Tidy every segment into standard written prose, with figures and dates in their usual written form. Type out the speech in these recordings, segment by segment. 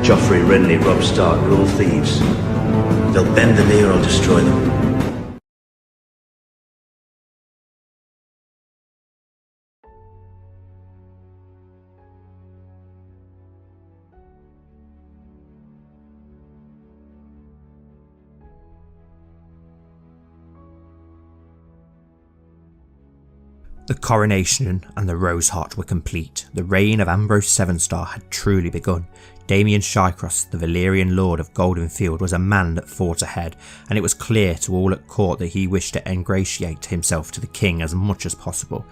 Joffrey, Renly, Robb Stark are all thieves. They'll bend the knee or I'll destroy them. The coronation and the Rose Heart were complete. The reign of Ambrose Sevenstar had truly begun. Daemon Shycross, the Valyrian Lord of Goldenfield, was a man that fought ahead, and it was clear to all at court that he wished to ingratiate himself to the king as much as possible.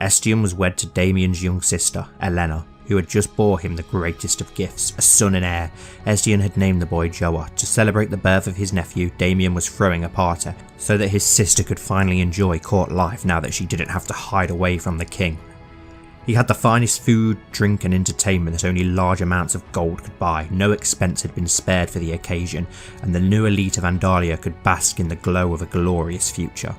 Estienne was wed to Damien's young sister, Elena, who had just bore him the greatest of gifts, a son and heir. Estienne had named the boy Joa. To celebrate the birth of his nephew, Damien was throwing a party, so that his sister could finally enjoy court life now that she didn't have to hide away from the king. He had the finest food, drink and entertainment that only large amounts of gold could buy. No expense had been spared for the occasion, and the new elite of Andalia could bask in the glow of a glorious future.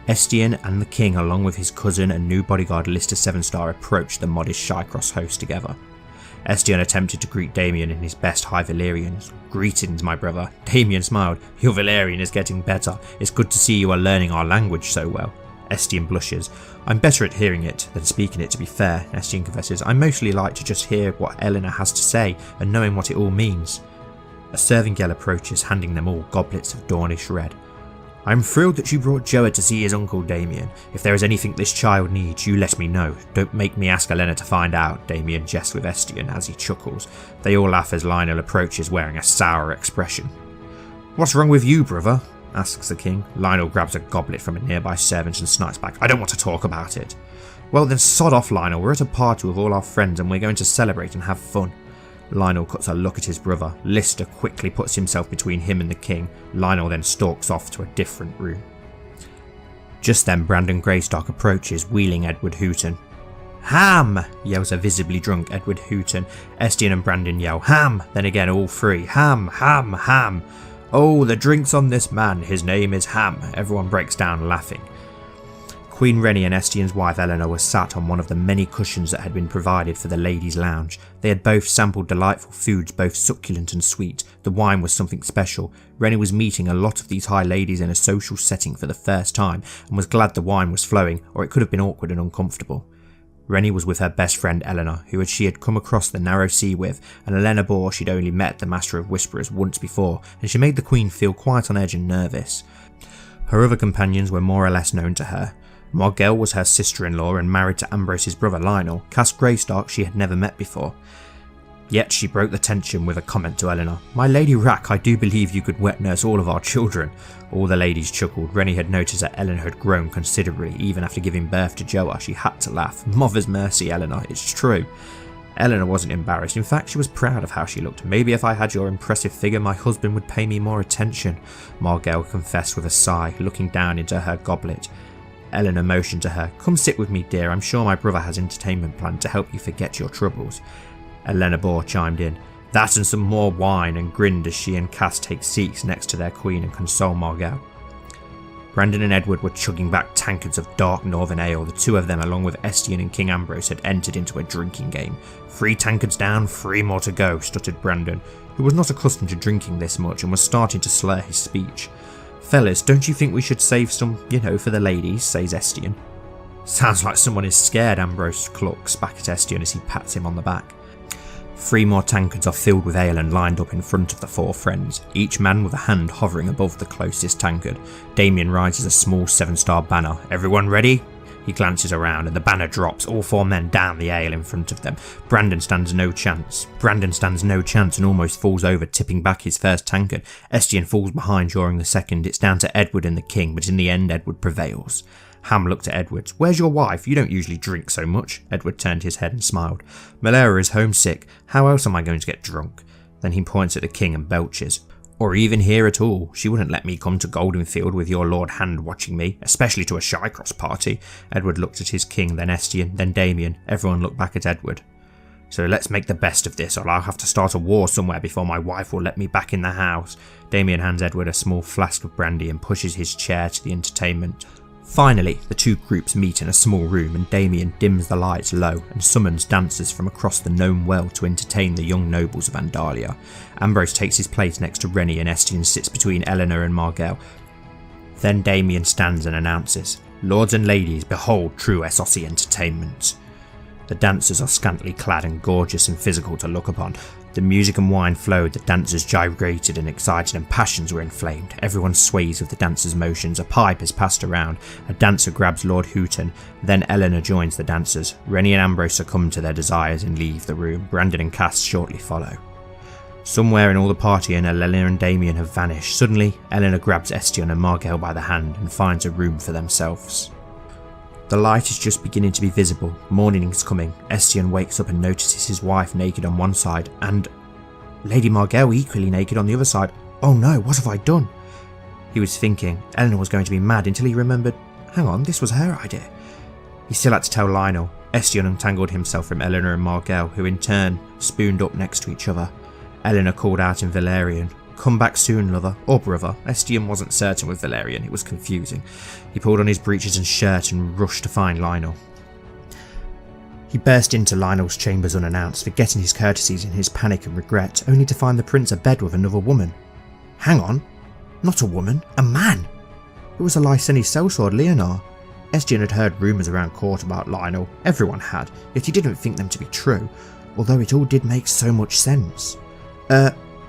Estienne and the king, along with his cousin and new bodyguard Lister Sevenstar, approached the modest Shycross host together. Estienne attempted to greet Damien in his best High Valyrian. "Greetings, my brother." Damien smiled. "Your Valyrian is getting better. It's good to see you are learning our language so well." Estienne blushes. "I'm better at hearing it than speaking it, to be fair," Estienne confesses. "I mostly like to just hear what Eleanor has to say and knowing what it all means." A serving girl approaches, handing them all goblets of Dornish red. "I'm thrilled that you brought Joa to see his uncle Damien. If there is anything this child needs, you let me know. Don't make me ask Elena to find out," Damien jests with Estienne as he chuckles. They all laugh as Lionel approaches wearing a sour expression. "What's wrong with you, brother?" asks the king. Lionel grabs a goblet from a nearby servant and snipes back. "I don't want to talk about it." "Well then sod off, Lionel. We're at a party with all our friends and we're going to celebrate and have fun." Lionel cuts a look at his brother. Lister quickly puts himself between him and the king. Lionel then stalks off to a different room. Just then Brandon Greystock approaches, wheeling Edward Hooton. "Ham!" yells a visibly drunk Edward Hooton. Estienne and Brandon yell, "Ham!" Then again all three, "Ham! Ham! Ham!" "Oh, the drinks on this man, his name is Ham." Everyone breaks down laughing. Queen Renny and Estienne's wife Eleanor were sat on one of the many cushions that had been provided for the ladies' lounge. They had both sampled delightful foods, both succulent and sweet. The wine was something special. Renny was meeting a lot of these high ladies in a social setting for the first time and was glad the wine was flowing, or it could have been awkward and uncomfortable. Renny was with her best friend Eleanor, who she had come across the narrow sea with, and Elena bore she'd only met the Master of Whisperers once before, and she made the Queen feel quite on edge and nervous. Her other companions were more or less known to her. Margelle was her sister-in-law and married to Ambrose's brother Lionel. Cass Greystock she had never met before. Yet she broke the tension with a comment to Eleanor. "My Lady Rack, I do believe you could wet nurse all of our children." All the ladies chuckled. Renny had noticed that Eleanor had grown considerably. Even after giving birth to Joa, she had to laugh. "Mother's mercy, Eleanor, it's true." Eleanor wasn't embarrassed. In fact, she was proud of how she looked. "Maybe if I had your impressive figure, my husband would pay me more attention," Margelle confessed with a sigh, looking down into her goblet. Eleanor motioned to her. "Come sit with me, dear. I'm sure my brother has entertainment planned to help you forget your troubles." Elena Bohr chimed in. "That and some more wine," and grinned as she and Cass take seats next to their queen and console Margelle. Brandon and Edward were chugging back tankards of dark northern ale. The two of them, along with Estienne and King Ambrose, had entered into a drinking game. "3 tankards down, 3 more to go," stuttered Brandon, who was not accustomed to drinking this much and was starting to slur his speech. "Fellas, don't you think we should save some, for the ladies?" says Estienne. "Sounds like someone is scared," Ambrose clucks back at Estienne as he pats him on the back. 3 more tankards are filled with ale and lined up in front of the 4 friends, each man with a hand hovering above the closest tankard. Damien rises a small 7-star banner. "Everyone ready?" He glances around and the banner drops, all 4 men down the ale in front of them. Brandon stands no chance and almost falls over, tipping back his first tankard. Estienne falls behind, drawing the second. It's down to Edward and the king, but in the end Edward prevails. Ham looked at Edward. "Where's your wife? You don't usually drink so much." Edward turned his head and smiled. "Malera is homesick. How else am I going to get drunk?" Then he points at the king and belches. "Or even here at all. She wouldn't let me come to Goldenfield with your Lord Hand watching me, especially to a Shycross party." Edward looked at his king, then Estienne, then Damien. Everyone looked back at Edward. "So let's make the best of this, or I'll have to start a war somewhere before my wife will let me back in the house." Damien hands Edward a small flask of brandy and pushes his chair to the entertainment. Finally, the two groups meet in a small room and Damien dims the lights low and summons dancers from across the gnome well to entertain the young nobles of Andalia. Ambrose takes his place next to Rennie and Estienne sits between Eleanor and Margel. Then Damien stands and announces, "Lords and ladies, behold true Esossi entertainment." The dancers are scantily clad and gorgeous and physical to look upon. The music and wine flowed, the dancers gyrated and excited and passions were inflamed. Everyone sways with the dancers' motions, a pipe is passed around, a dancer grabs Lord Hooton, then Eleanor joins the dancers. Rennie and Ambrose succumb to their desires and leave the room. Brandon and Cass shortly follow. Somewhere in all the party Eleanor and Damien have vanished. Suddenly, Eleanor grabs Estienne and Margel by the hand and finds a room for themselves. The light is just beginning to be visible. Morning is coming. Estienne wakes up and notices his wife naked on one side and Lady Margel equally naked on the other side. Oh no, what have I done? He was thinking Eleanor was going to be mad until he remembered, hang on, this was her idea. He still had to tell Lionel. Estienne untangled himself from Eleanor and Margel, who in turn spooned up next to each other. Eleanor called out in Valerian, "Come back soon, lover," or brother. Estienne wasn't certain with Valerian, it was confusing. He pulled on his breeches and shirt and rushed to find Lionel. He burst into Lionel's chambers unannounced, forgetting his courtesies in his panic and regret, only to find the prince abed with another woman. Hang on, not a woman, a man! It was a Lyseni sellsword, Leonor. Estienne had heard rumours around court about Lionel, everyone had, yet he didn't think them to be true, although it all did make so much sense.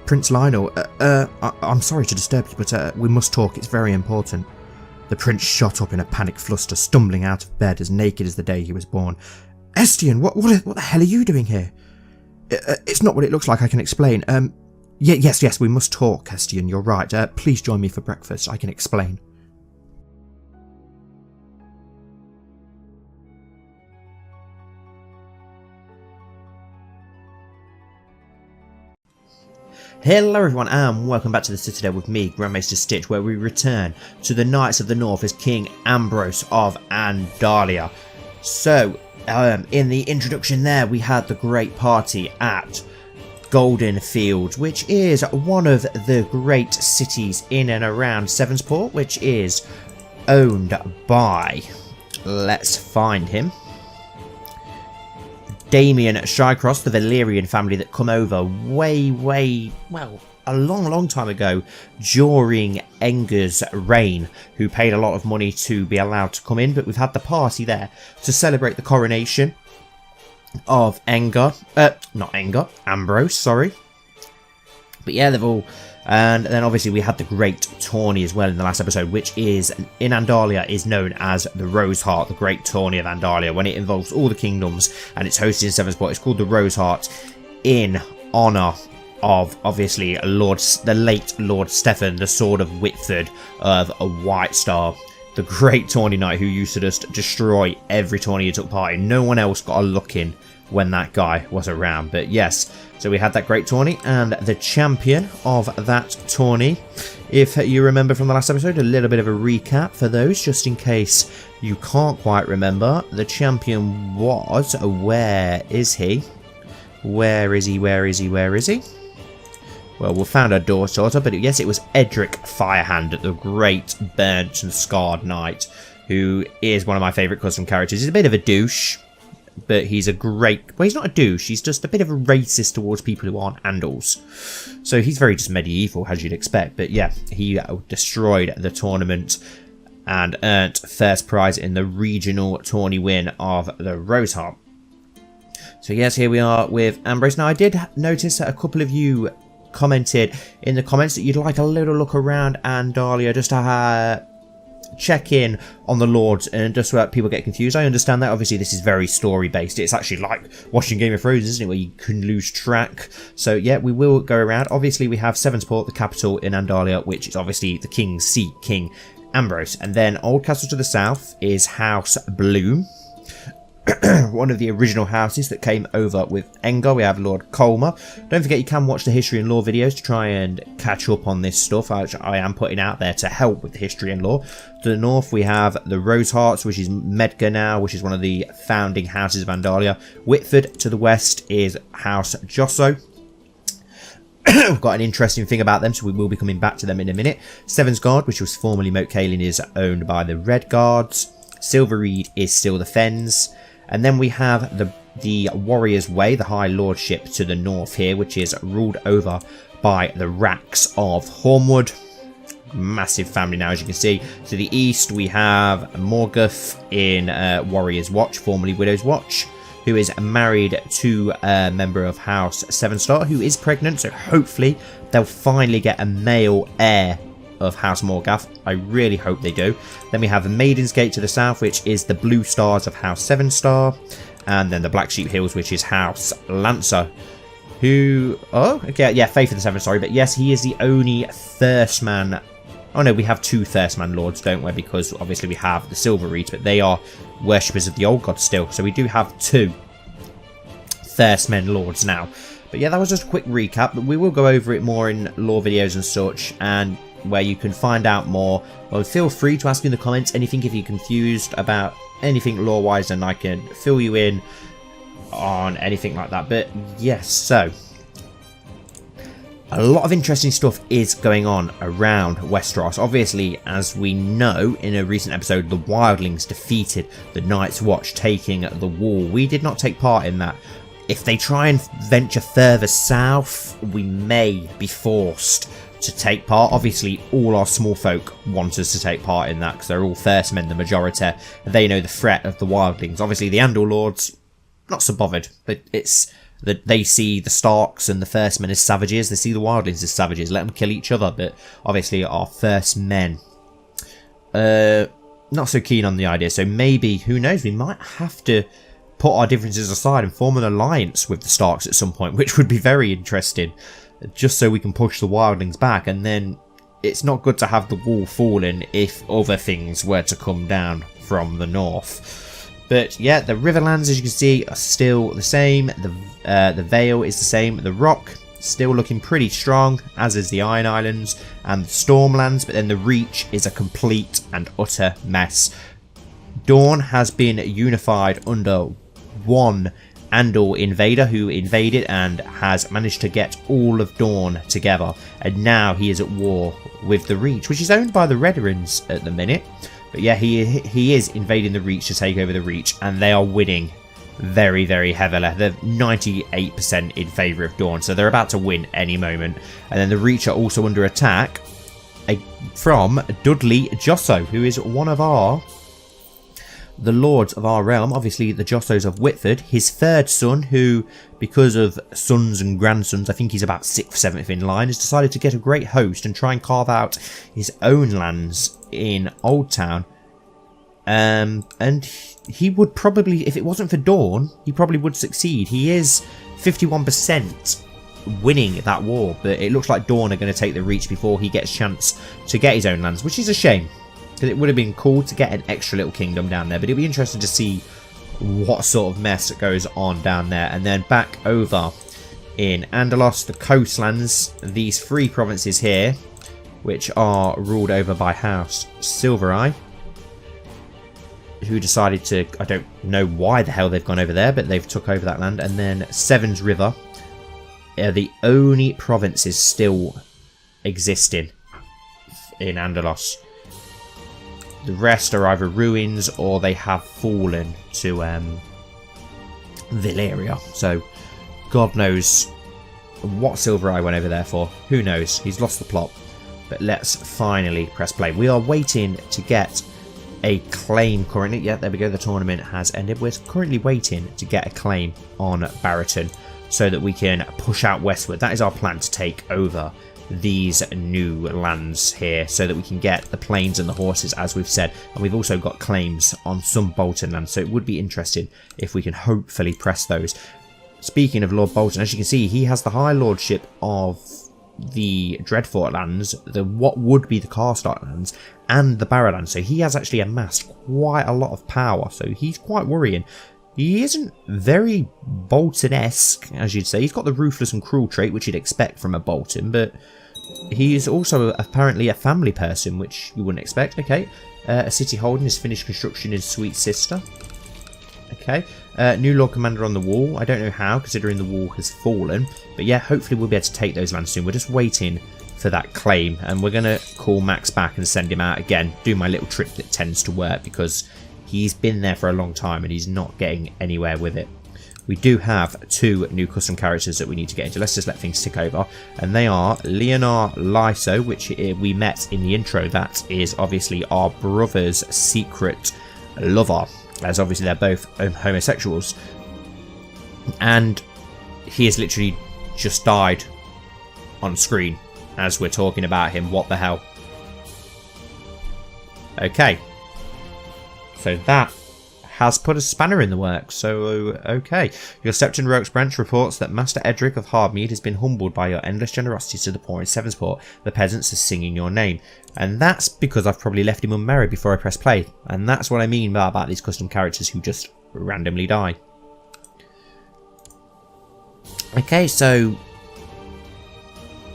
Prince Lionel, I'm sorry to disturb you, but we must talk, it's very important. The prince shot up in a panic fluster, stumbling out of bed as naked as the day he was born. Estienne, what the hell are you doing here? It's not what it looks like, I can explain. Yes, we must talk, Estienne, you're right. Please join me for breakfast, I can explain. Hello everyone and welcome back to the Citadel with me, Grand Maester Stitch, where we return to the Knights of the North as King Ambrose of Andalia. So, in the introduction there we had the great party at Golden Fields, which is one of the great cities in and around Sevensport, which is owned by, let's find him, Damien Shycross, the Valerian family that come over a long time ago during Enger's reign, who paid a lot of money to be allowed to come in, but we've had the party there to celebrate the coronation of Ambrose, sorry. But yeah, they've all... And then obviously we had the great tourney as well in the last episode, which is in Andalia is known as the Rose Heart, the great tourney of Andalia, when it involves all the kingdoms and it's hosted in Sevensport. It's called the Rose Heart in honour of obviously the late Lord Stefan, the Sword of Whitford of a White Star, the great tourney knight who used to just destroy every tourney he took part in. No one else got a look in when that guy was around. But yes, so we had that great tourney, and the champion of that tourney, if you remember from the last episode, a little bit of a recap for those, just in case you can't quite remember. The champion was, where is he? Where is he? Well, we found a door sorter, but yes, it was Edric Firehand, the great burnt and scarred knight, who is one of my favourite custom characters. He's a bit of a douche, but he's a great... Well, he's not a douche, he's just a bit of a racist towards people who aren't Andals. So he's very just medieval, as you'd expect. But yeah, he destroyed the tournament and earned first prize in the regional tourney win of the Rose Heart. So yes, here we are with Ambrose. Now, I did notice that a couple of you commented in the comments that you'd like a little look around Andalia, just to check in on the lords, and just so that people get confused. I understand that obviously this is very story based. It's actually like watching Game of Thrones, isn't it, where you can lose track. So yeah, we will go around. Obviously we have Sevensport, the capital in Andalia, which is obviously the king's seat, King Ambrose. And then Oldcastle to the south is House Bloom, one of the original houses that came over with Enger. We have Lord Colmer. Don't forget you can watch the history and lore videos to try and catch up on this stuff, which I am putting out there to help with the history and lore. To the north we have the Rose Hearts, which is Medgar now, which is one of the founding houses of Andalia. Whitford to the west is House Josso. we've got an interesting thing about them, so we will be coming back to them in a minute. Sevensguard, which was formerly Moat Cailin, is owned by the Red Guards. Silverreed is still the Fens. And then we have the Warriors' Way, the High Lordship to the north here, which is ruled over by the Racks of Hornwood. Massive family now, as you can see. To the east, we have Morgoth in Warriors' Watch, formerly Widow's Watch, who is married to a member of House Sevenstar, who is pregnant, so hopefully they'll finally get a male heir of House Morgoth. I really hope they do. Then we have Maiden's Gate to the south, which is the Blue Stars of House Sevenstar, and then the Black Sheep Hills, which is House Lancer, who... oh, okay, yeah, Faith of the Seven, sorry, but yes, he is the only Thirstman... oh no, we have two Thirstman Lords, don't we, because obviously we have the Silverreeds, but they are worshippers of the Old God still, so we do have two Thirstmen Lords now. But yeah, that was just a quick recap, but we will go over it more in lore videos and such, and where you can find out more. Well, feel free to ask in the comments anything if you're confused about anything lore-wise, and I can fill you in on anything like that. But yes, so a lot of interesting stuff is going on around Westeros. Obviously, as we know, in a recent episode, the Wildlings defeated the Night's Watch, taking the wall. We did not take part in that. If they try and venture further south, we may be forced to take part. Obviously, all our small folk want us to take part in that, because they're all Thirstmen, the majority. They know the threat of the Wildlings. Obviously, the Andor Lords, not so bothered, but it's... that they see the Starks and the Firstmen as savages. They see the Wildlings as savages. Let them kill each other. But obviously our Firstmen, not so keen on the idea. So maybe, who knows, we might have to put our differences aside and form an alliance with the Starks at some point, which would be very interesting, just so we can push the Wildlings back. And then it's not good to have the wall fallen if other things were to come down from the north. But yeah, the Riverlands, as you can see, are still the same. The Vale is the same. The Rock, still looking pretty strong, as is the Iron Islands and the Stormlands. But then the Reach is a complete and utter mess. Dawn has been unified under one Andor invader who invaded and has managed to get all of Dawn together. And now he is at war with the Reach, which is owned by the Redderins at the minute. But yeah, he is invading the Reach to take over the Reach, and they are winning very, very heavily. They're 98% in favour of Dawn, so they're about to win any moment. And then the Reach are also under attack from Dudley Josso, who is one of the lords of our realm. Obviously, the Jossos of Whitford. His third son, who, because of sons and grandsons, I think he's about 6th, 7th in line, has decided to get a great host and try and carve out his own lands in Old Town. And he would probably, if it wasn't for Dawn, he probably would succeed. He is 51% winning that war, but it looks like Dawn are going to take the Reach before he gets a chance to get his own lands, which is a shame, because it would have been cool to get an extra little kingdom down there. But it'll be interesting to see what sort of mess goes on down there. And then back over in Andalos, the coastlands, these 3 provinces here, which are ruled over by House Silvereye, who decided to, I don't know why the hell they've gone over there, but they've took over that land. And then Sevens River are the only provinces still existing in Andalos. The rest are either ruins or they have fallen to Valyria. So God knows what Silvereye went over there for. Who knows? He's lost the plot. But let's finally press play. We are waiting to get a claim currently. Yeah, there we go. The tournament has ended. We're currently waiting to get a claim on Barraton so that we can push out westward. That is our plan, to take over these new lands here so that we can get the plains and the horses, as we've said. And we've also got claims on some Bolton lands, so it would be interesting if we can hopefully press those. Speaking of Lord Bolton, as you can see, he has the High Lordship of the Dreadfort lands, what would be the Karstark lands, and the Barrowlands. So he has actually amassed quite a lot of power, so he's quite worrying. He isn't very Bolton-esque, as you'd say. He's got the ruthless and cruel trait, which you'd expect from a Bolton, but he's also apparently a family person, which you wouldn't expect. Okay, a city holding is finished construction in Sweet Sister. Okay, New Lord Commander on the wall. I don't know how, considering the wall has fallen. But yeah, hopefully we'll be able to take those lands soon. We're just waiting for that claim. And we're going to call Max back and send him out again. Do my little trick that tends to work because he's been there for a long time and he's not getting anywhere with it. We do have 2 new custom characters that we need to get into. Let's just let things tick over. And they are Leonor Lyso, which we met in the intro. That is obviously our brother's secret lover, as obviously they're both homosexuals. And he has literally just died on screen as we're talking about him. What the hell? Okay. So that has put a spanner in the works. So, okay. Your Septon Rogues branch reports that Master Edric of Hardmead has been humbled by your endless generosity to the poor in Sevensport. The peasants are singing your name. And that's because I've probably left him unmarried before I press play. And that's what I mean about these custom characters who just randomly die. Okay, so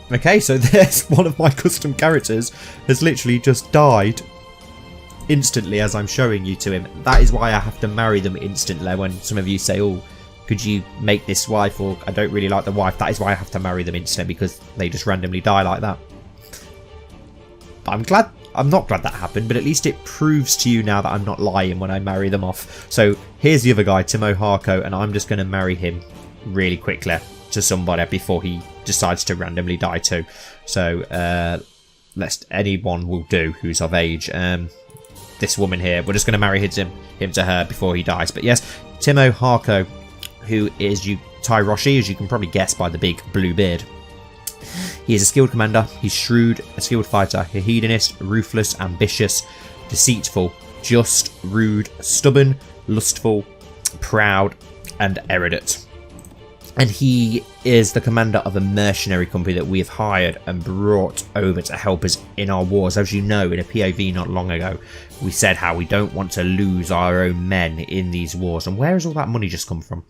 there's one of my custom characters has literally just died instantly as I'm showing you to him. That is why I have to marry them instantly. When some of you say, oh, could you make this wife, or I don't really like the wife, that is why I have to marry them instantly, because they just randomly die like that. But I'm not glad that happened, but at least it proves to you now that I'm not lying when I marry them off. So here's the other guy, Timo Harko, and I'm just going to marry him really quickly to somebody before he decides to randomly die too. So anyone will do who's of age. This woman here, we're just going to marry him to her before he dies. But yes, Timo Harko, who is Tyroshi, as you can probably guess by the big blue beard. He is a skilled commander, he's shrewd, a skilled fighter, a hedonist, ruthless, ambitious, deceitful, just, rude, stubborn, lustful, proud, and erudite. And he is the commander of a mercenary company that we have hired and brought over to help us in our wars. As you know, in a POV not long ago, we said how we don't want to lose our own men in these wars. And where has all that money just come from?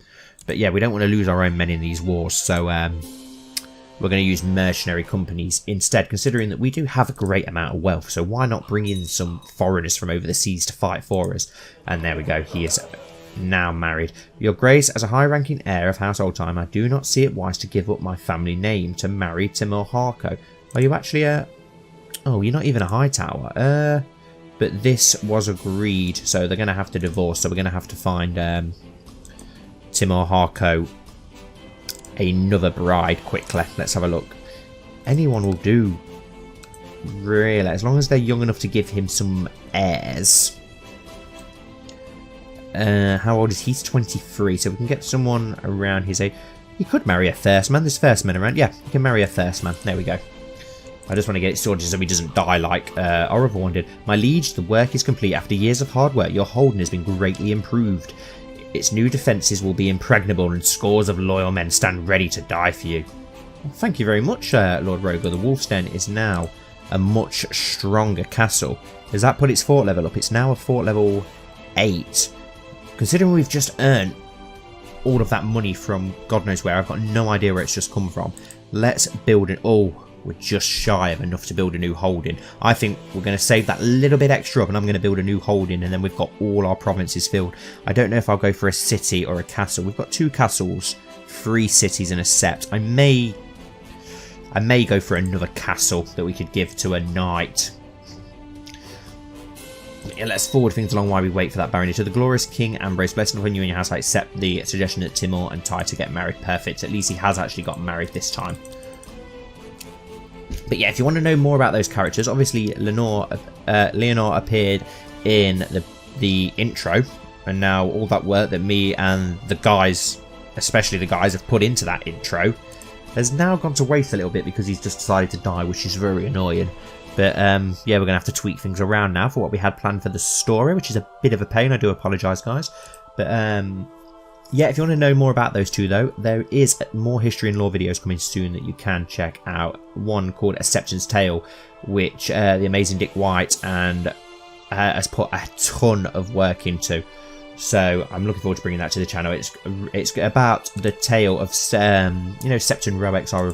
But yeah, we don't want to lose our own men in these wars. So we're going to use mercenary companies instead, considering that we do have a great amount of wealth. So why not bring in some foreigners from over the seas to fight for us? And there we go. He is now married. Your Grace, as a high-ranking heir of House Oldtime, I do not see it wise to give up my family name to marry Timur Harko. Are you actually a... Oh, you're not even a high tower. But this was agreed, so they're going to have to divorce. So we're going to have to find Timur Harko another bride quickly. Let's have a look. Anyone will do, really, as long as they're young enough to give him some heirs. How old is he? He's 23, so we can get someone around his age. He could marry a first man. There's first men around. Yeah, he can marry a first man. There we go. I just want to get it sorted so he doesn't die like Oriver one did. My liege, the work is complete. After years of hard work, your holding has been greatly improved. Its new defences will be impregnable, and scores of loyal men stand ready to die for you. Well, thank you very much, Lord Roger. The Wolf's Den is now a much stronger castle. Does that put its fort level up? It's now a fort level 8. Considering we've just earned all of that money from God knows where, I've got no idea where it's just come from. Let's build it. Oh, we're just shy of enough to build a new holding. I think we're going to save that little bit extra up, and I'm going to build a new holding, and then we've got all our provinces filled. I don't know if I'll go for a city or a castle. We've got 2 castles, 3 cities, and a sept. I may go for another castle that we could give to a knight. Yeah, let's forward things along while we wait for that barony. To the glorious King Ambrose, blessing upon you and your house. I accept the suggestion that Timur and Ty to get married. Perfect. At least he has actually got married this time. But yeah, if you want to know more about those characters, obviously Leonor appeared in the intro, and now all that work that me and the guys, especially the guys, have put into that intro has now gone to waste a little bit because he's just decided to die, which is very annoying. But yeah, we're going to have to tweak things around now for what we had planned for the story, which is a bit of a pain. I do apologise, guys. But yeah, if you want to know more about those two, though, there is more history and lore videos coming soon that you can check out. One called A Septon's Tale, which the amazing Dick White and has put a ton of work into. So I'm looking forward to bringing that to the channel. It's about the tale of you know, Septon Roex are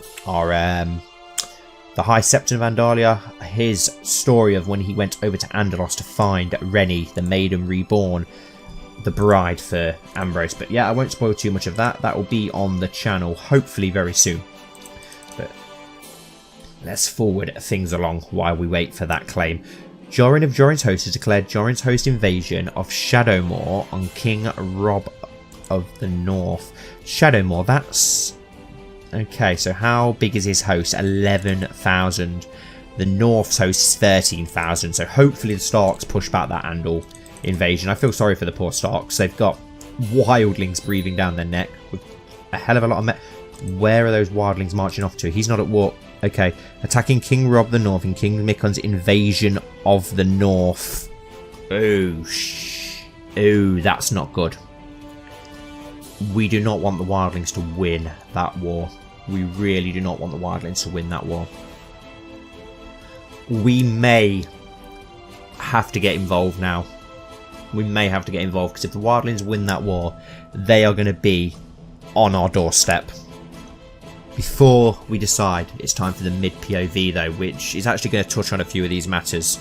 the High Septon of Andalia, his story of when he went over to Andalos to find Rennie, the Maiden Reborn, the bride for Ambrose. But yeah, I won't spoil too much of that. That will be on the channel hopefully very soon. But let's forward things along while we wait for that claim. Jorin of Jorin's Host has declared Jorin's Host invasion of Shadowmoor on King Rob of the North. Shadowmoor, that's... okay, so how big is his host? 11,000. The North's host is 13,000. So hopefully the Starks push back that Andal invasion. I feel sorry for the poor Starks. They've got wildlings breathing down their neck with a hell of a lot of Where are those wildlings marching off to? He's not at war. Okay, attacking King Rob the North and King Mikon's invasion of the North. Oh, that's not good. We do not want the wildlings to win that war. We really do not want the wildlings to win that war. We may have to get involved now. We may have to get involved because if the wildlings win that war, they are going to be on our doorstep. Before we decide, it's time for the mid-POV though, which is actually going to touch on a few of these matters.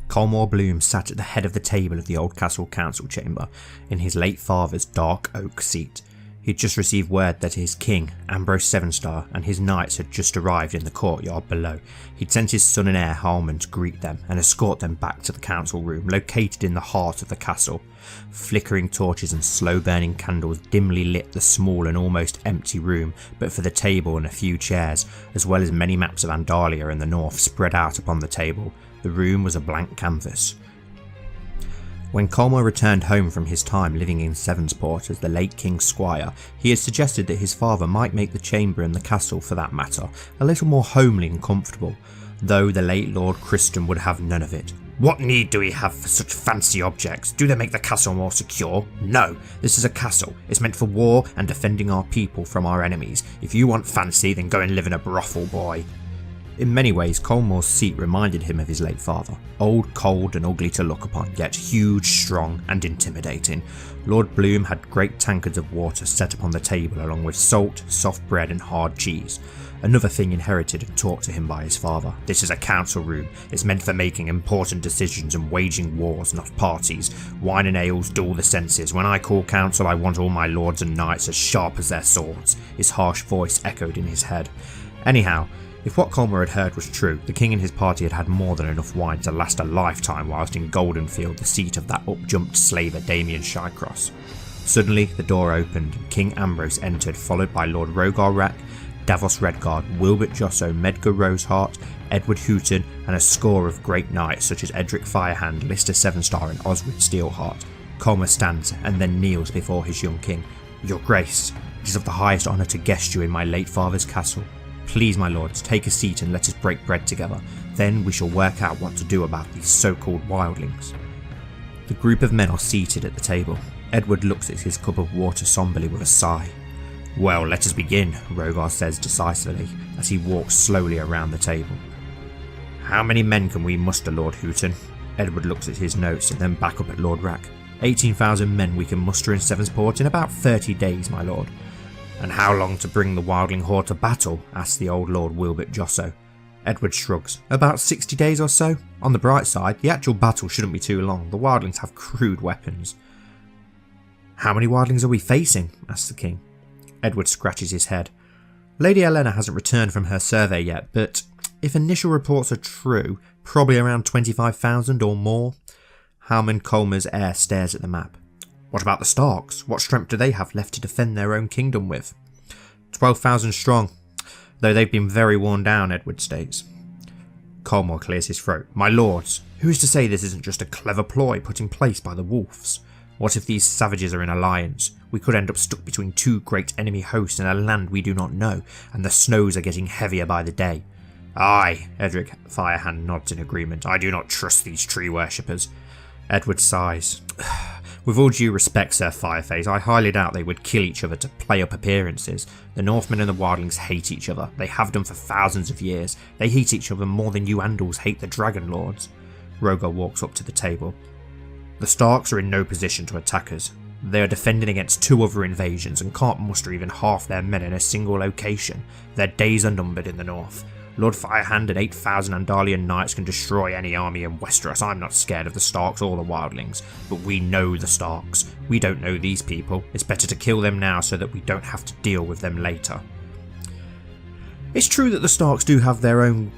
Colmore Bloom sat at the head of the table of the old castle council chamber in his late father's dark oak seat. He'd just received word that his king, Ambrose Sevenstar, and his knights had just arrived in the courtyard below. He'd sent his son and heir Harman to greet them and escort them back to the council room located in the heart of the castle. Flickering torches and slow-burning candles dimly lit the small and almost empty room, but for the table and a few chairs, as well as many maps of Andalia and the north spread out upon the table, the room was a blank canvas. When Colmore returned home from his time living in Sevensport as the late King's squire, he had suggested that his father might make the chamber and the castle, for that matter, a little more homely and comfortable, though the late Lord Christian would have none of it. What need do we have for such fancy objects? Do they make the castle more secure? No, this is a castle. It's meant for war and defending our people from our enemies. If you want fancy, then go and live in a brothel, boy. In many ways, Colmore's seat reminded him of his late father. Old, cold and ugly to look upon, yet huge, strong and intimidating. Lord Bloom had great tankards of water set upon the table along with salt, soft bread and hard cheese. Another thing inherited and taught to him by his father. This is a council room. It's meant for making important decisions and waging wars, not parties. Wine and ales dull the senses. When I call council, I want all my lords and knights as sharp as their swords. His harsh voice echoed in his head. Anyhow, if what Colmore had heard was true, the king and his party had had more than enough wine to last a lifetime whilst in Goldenfield, the seat of that up-jumped slaver Damien Shycross. Suddenly the door opened and King Ambrose entered, followed by Lord Rogar Rack, Davos Redguard, Wilbert Josso, Medgar Roseheart, Edward Hooton and a score of great knights such as Edric Firehand, Lister Sevenstar and Osred Steelheart. Colmore stands and then kneels before his young king. Your Grace, it is of the highest honour to guest you in my late father's castle. Please, my lords, take a seat and let us break bread together. Then we shall work out what to do about these so-called wildlings. The group of men are seated at the table. Edward looks at his cup of water somberly with a sigh. Well, let us begin, Rogar says decisively as he walks slowly around the table. How many men can we muster, Lord Hooton? Edward looks at his notes and then back up at Lord Rack. 18,000 men we can muster in Sevensport in about 30 days, my lord. And how long to bring the wildling horde to battle? Asks the old Lord Wilbert Josso. Edward shrugs. About 60 days or so. On the bright side, the actual battle shouldn't be too long. The wildlings have crude weapons. How many wildlings are we facing? Asks the king. Edward scratches his head. Lady Elena hasn't returned from her survey yet, but if initial reports are true, probably around 25,000 or more. Harman Colmer's heir stares at the map. What about the Starks? What strength do they have left to defend their own kingdom with? 12,000 strong, though they've been very worn down, Edward states. Colmore clears his throat. My lords, who is to say this isn't just a clever ploy put in place by the wolves? What if these savages are in alliance? We could end up stuck between two great enemy hosts in a land we do not know, and the snows are getting heavier by the day. Aye, Edric Firehand nods in agreement. I do not trust these tree worshippers. Edward sighs. With all due respect, Sir Fireface, I highly doubt they would kill each other to play up appearances. The Northmen and the Wildlings hate each other. They have done for thousands of years. They hate each other more than you Andals hate the Dragon Lords. Rogar walks up to the table. The Starks are in no position to attack us. They are defending against 2 other invasions and can't muster even half their men in a single location. Their days are numbered in the north. Lord Firehand and 8,000 Andalian knights can destroy any army in Westeros. I'm not scared of the Starks or the Wildlings, but we know the Starks. We don't know these people. It's better to kill them now so that we don't have to deal with them later. It's true that the Starks do have their own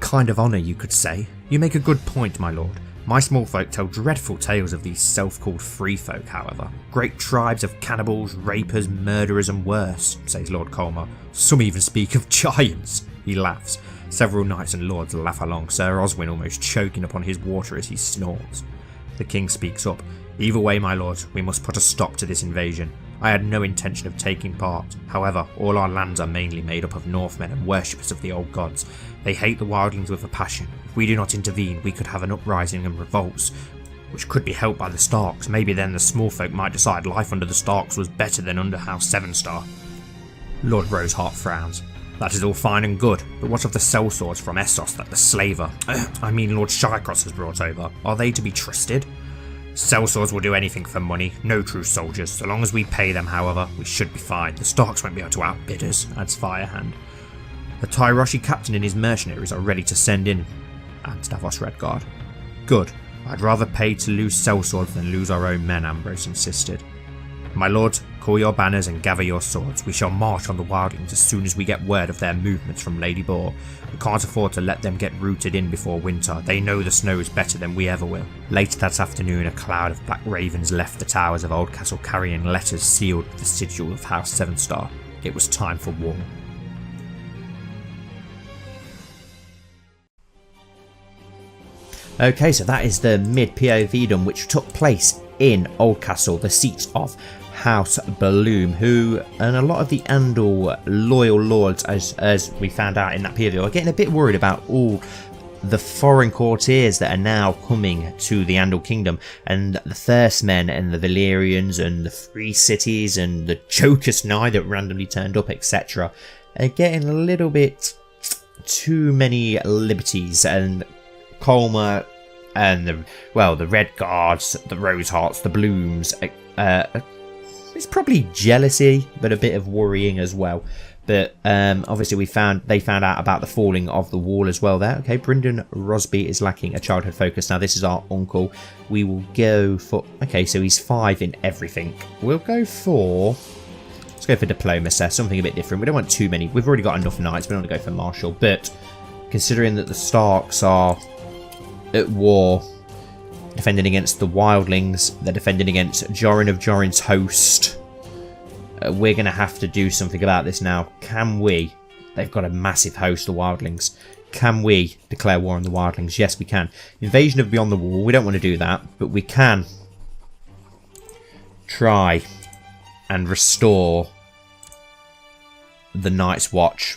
kind of honour, you could say. You make a good point, my lord. My small folk tell dreadful tales of these self-called free folk, however. Great tribes of cannibals, rapers, murderers and worse, says Lord Colmer. Some even speak of giants. He laughs. Several knights and lords laugh along, Sir Oswin almost choking upon his water as he snorts. The king speaks up. Either way, my lord, we must put a stop to this invasion. I had no intention of taking part. However, all our lands are mainly made up of Northmen and worshippers of the old gods. They hate the wildlings with a passion. If we do not intervene, we could have an uprising and revolts, which could be helped by the Starks. Maybe then the small folk might decide life under the Starks was better than under House Sevenstar. Lord Roseheart frowns. That is all fine and good, but what of the sellswords from Essos that the slaver, Lord Shycross has brought over? Are they to be trusted? Sellswords will do anything for money, no true soldiers. So long as we pay them, however, we should be fine. The Starks won't be able to outbid us, adds Firehand. The Tyroshi captain and his mercenaries are ready to send in, adds Davos Redguard. Good. I'd rather pay to lose sellswords than lose our own men, Ambrose insisted. My lord, call your banners and gather your swords. We shall march on the wildlings as soon as we get word of their movements from Lady Boar. We can't afford to let them get rooted in before winter. They know the snow is better than we ever will. Later that afternoon, a cloud of black ravens left the towers of Oldcastle carrying letters sealed with the sigil of House Sevenstar. It was time for war. Okay, so that is the mid POV done, which took place in Oldcastle, the seat of House Bloom, who, and a lot of the Andal loyal lords, as we found out in that POV, are getting a bit worried about all the foreign courtiers that are now coming to the Andal Kingdom, and the Thirstmen and the Valyrians and the Free Cities and the Chokus Nye that randomly turned up, etc. are getting a little bit too many liberties, and Colmer and the Red Guards, the Rosehearts, the Blooms, it's probably jealousy, but a bit of worrying as well. But obviously they found out about the falling of the wall as well there. Okay, Brynden Rosby is lacking a childhood focus. Now this is our uncle. We will go for, okay, so he's 5 in everything. We'll go for, let's go for diplomacy, something a bit different. We don't want too many. We've already got enough knights. We don't want to go for martial. But considering that the Starks are at war, defending against the wildlings, they're defending against Jorin of Jorin's host. We're going to have to do something about this now. Can we? They've got a massive host, the wildlings. Can we declare war on the wildlings? Yes, we can. Invasion of Beyond the Wall. We don't want to do that, but we can try and restore the Night's Watch.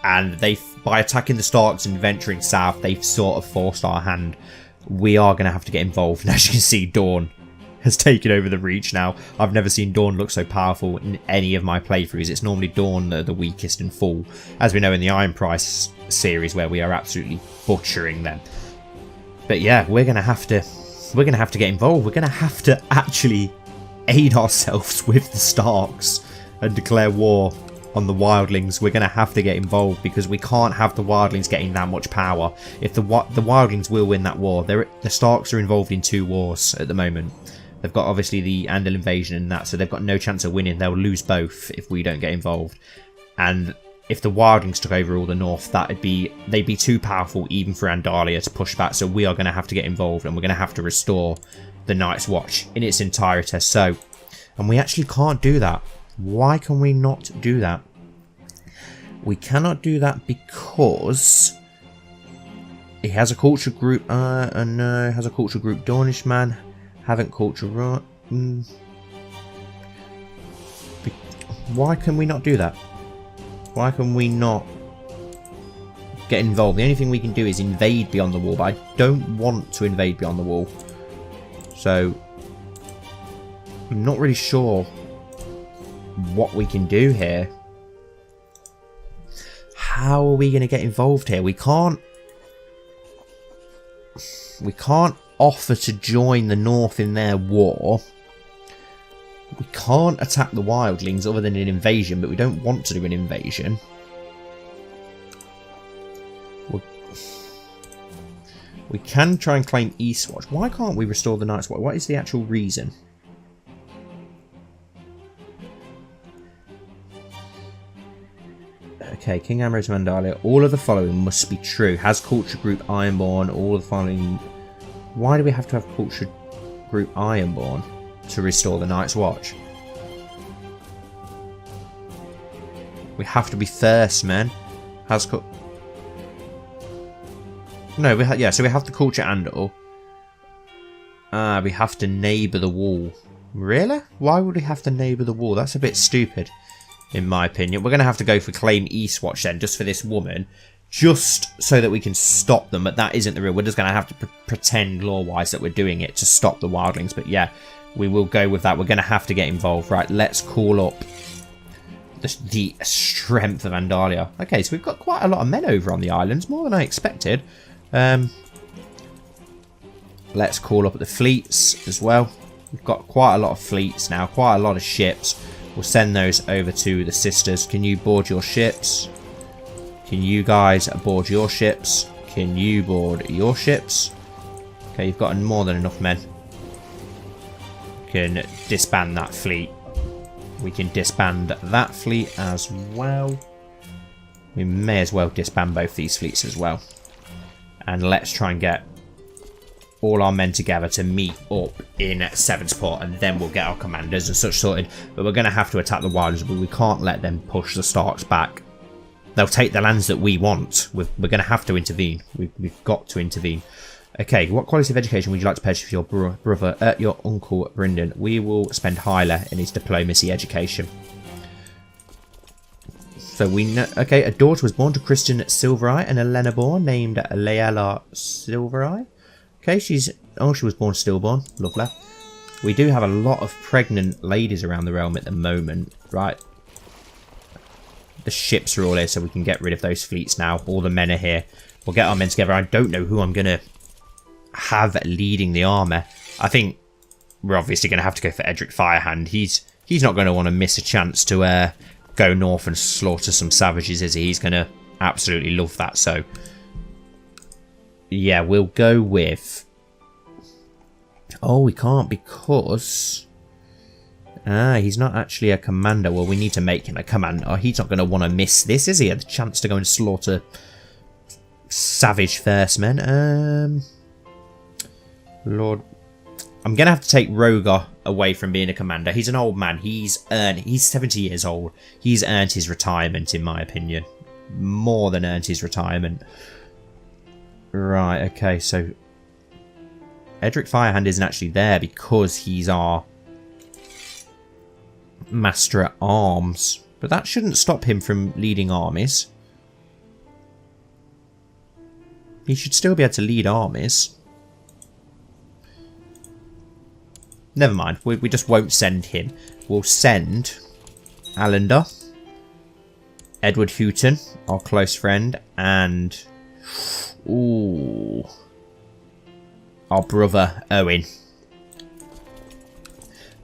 And by attacking the Starks and venturing south, they've sort of forced our hand. We are going to have to get involved. And as you can see, Dawn has taken over the Reach now. I've never seen Dawn look so powerful in any of my playthroughs. It's normally Dawn the weakest and full, as we know in the Iron Price series, where we are absolutely butchering them. But yeah, we're going to have to get involved. We're going to have to actually aid ourselves with the Starks and declare war on the wildlings. We're going to have to get involved because we can't have the wildlings getting that much power. If the wildlings will win that war, the Starks are involved in 2 wars at the moment. They've got obviously the Andal invasion and that, so they've got no chance of winning. They'll lose both if we don't get involved. And if the wildlings took over all the north, they'd be too powerful even for Andalia to push back. So we are going to have to get involved, and we're going to have to restore the Night's Watch in its entirety. So, and we actually can't do that. Why can we not do that? We cannot do that because he has a culture group. No, has a culture group. Dornish man, haven't culture right. Why can we not do that? Why can we not get involved? The only thing we can do is invade Beyond the Wall, but I don't want to invade Beyond the Wall. So I'm not really sure what we can do here. How are we going to get involved here? We can't offer to join the North in their war. We can't attack the wildlings other than an invasion, but we don't want to do an invasion. We can try and claim Eastwatch. Why can't we restore the Night's Watch? What is the actual reason? Okay, King Ambrose of Vandalia. All of the following must be true. Has culture group Ironborn. All of the following. Why do we have to have culture group Ironborn to restore the Night's Watch? We have to be first, man. Has no, yeah. So we have the culture Andal. We have to neighbour the wall. Really? Why would we have to neighbour the wall? That's a bit stupid, in my opinion. We're going to have to go for claim Eastwatch then, just for this woman, just so that we can stop them. But that isn't the real. We're just going to have to pretend law-wise that we're doing it to stop the wildlings. But yeah, we will go with that. We're going to have to get involved. Right, let's call up the strength of Vandalia. Okay, so we've got quite a lot of men over on the islands, more than I expected. Let's call up the fleets as well. We've got quite a lot of fleets now, quite a lot of ships. We'll send those over to the sisters. Can you board your ships? Can you guys board your ships? Can you board your ships? Okay, you've got more than enough men. Can disband that fleet. We can disband that fleet as well. We may as well disband both these fleets as well. And let's try and get all our men together to meet up in Sevenstar, and then we'll get our commanders and such sorted. But we're going to have to attack the wildlings, but we can't let them push the Starks back. They'll take the lands that we want. We're going to have to intervene. We've got to intervene. Okay, what quality of education would you like to purchase for your brother, your uncle Brendan? We will spend Hyla in his diplomacy education. So we know, okay, a daughter was born to Kristen Silvereye and Elena born named Leela Silvereye. Okay, she was born stillborn. Lovely. We do have a lot of pregnant ladies around the realm at the moment, right? The ships are all here, so we can get rid of those fleets now. All the men are here. We'll get our men together. I don't know who I'm going to have leading the armour. I think we're obviously going to have to go for Edric Firehand. He's not going to want to miss a chance to go north and slaughter some savages, is he? He's going to absolutely love that. So yeah, we'll go with... Oh, we can't because... he's not actually a commander. Well, we need to make him a commander. He's not going to want to miss this, is he? The chance to go and slaughter savage first men. Lord... I'm going to have to take Rogar away from being a commander. He's an old man. He's 70 years old. He's earned his retirement, in my opinion. More than earned his retirement. Right, okay, so... Edric Firehand isn't actually there because he's our Master at Arms. But that shouldn't stop him from leading armies. He should still be able to lead armies. Never mind, we just won't send him. We'll send Allender, Edward Houghton, our close friend, and... Ooh... our brother, Owen.